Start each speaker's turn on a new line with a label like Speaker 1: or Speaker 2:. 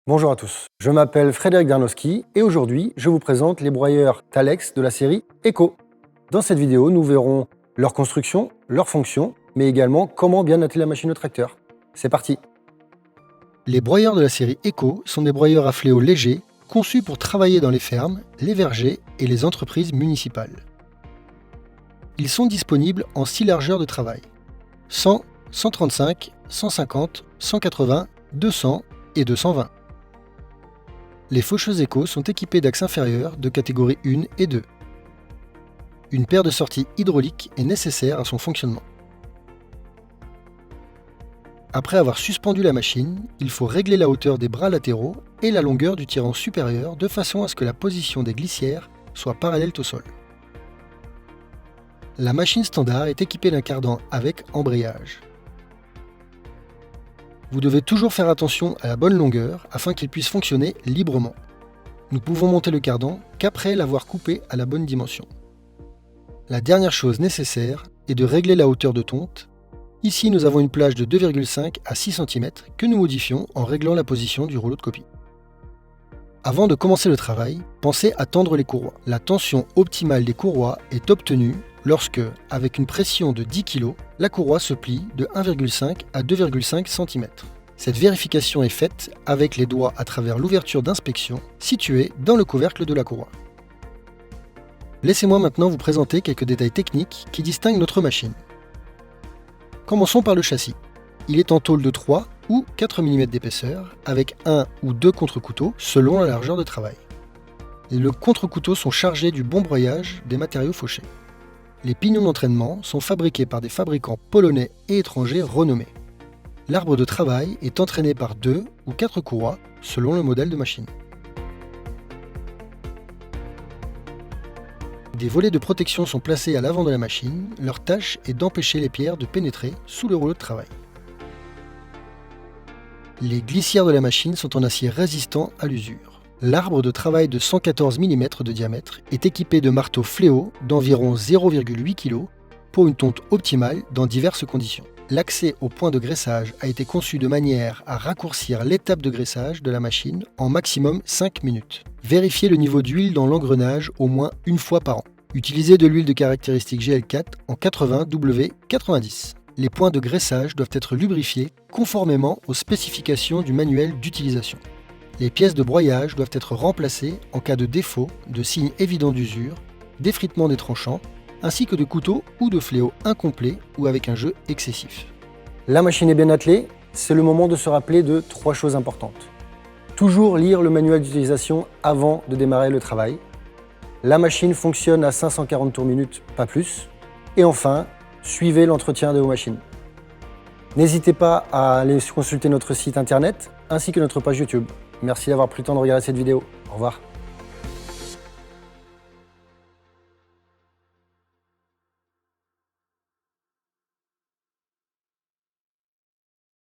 Speaker 1: Bonjour à tous, je m'appelle Frédéric Darnowski et aujourd'hui je vous présente les broyeurs Thalex de la série Eco. Dans cette vidéo, nous verrons leur construction, leur fonction, mais également comment bien atteler la machine au tracteur. C'est parti! Les broyeurs de la série Eco sont des broyeurs à fléau léger conçus pour travailler dans les fermes, les vergers et les entreprises municipales. Ils sont disponibles en 6 largeurs de travail: 100, 135, 150, 180, 200 et 220. Les faucheuses Eco sont équipées d'axes inférieurs de catégorie 1 et 2. Une paire de sorties hydrauliques est nécessaire à son fonctionnement. Après avoir suspendu la machine, il faut régler la hauteur des bras latéraux et la longueur du tirant supérieur de façon à ce que la position des glissières soit parallèle au sol. La machine standard est équipée d'un cardan avec embrayage. Vous devez toujours faire attention à la bonne longueur afin qu'il puisse fonctionner librement. Nous pouvons monter le cardan qu'après l'avoir coupé à la bonne dimension. La dernière chose nécessaire est de régler la hauteur de tonte. Ici, nous avons une plage de 2,5 à 6 cm que nous modifions en réglant la position du rouleau de copie. Avant de commencer le travail, pensez à tendre les courroies. La tension optimale des courroies est obtenue lorsque, avec une pression de 10 kg, la courroie se plie de 1,5 à 2,5 cm. Cette vérification est faite avec les doigts à travers l'ouverture d'inspection située dans le couvercle de la courroie. Laissez-moi maintenant vous présenter quelques détails techniques qui distinguent notre machine. Commençons par le châssis. Il est en tôle de 3 ou 4 mm d'épaisseur avec 1 ou 2 contre-couteaux selon la largeur de travail. Les contre-couteaux sont chargés du bon broyage des matériaux fauchés. Les pignons d'entraînement sont fabriqués par des fabricants polonais et étrangers renommés. L'arbre de travail est entraîné par 2 ou 4 courroies selon le modèle de machine. Des volets de protection sont placés à l'avant de la machine. Leur tâche est d'empêcher les pierres de pénétrer sous le rouleau de travail. Les glissières de la machine sont en acier résistant à l'usure. L'arbre de travail de 114 mm de diamètre est équipé de marteaux fléau d'environ 0,8 kg pour une tonte optimale dans diverses conditions. L'accès au point de graissage a été conçu de manière à raccourcir l'étape de graissage de la machine en maximum 5 minutes. Vérifiez le niveau d'huile dans l'engrenage au moins une fois par an. Utilisez de l'huile de caractéristique GL4 en 80W90. Les points de graissage doivent être lubrifiés conformément aux spécifications du manuel d'utilisation. Les pièces de broyage doivent être remplacées en cas de défaut, de signes évidents d'usure, d'effritement des tranchants, ainsi que de couteaux ou de fléaux incomplets ou avec un jeu excessif. La machine est bien attelée, c'est le moment de se rappeler de 3 choses importantes. Toujours lire le manuel d'utilisation avant de démarrer le travail. La machine fonctionne à 540 tours minute, pas plus. Et enfin, suivez l'entretien de vos machines. N'hésitez pas à aller consulter notre site internet ainsi que notre page YouTube. Merci d'avoir pris le temps de regarder cette vidéo. Au revoir.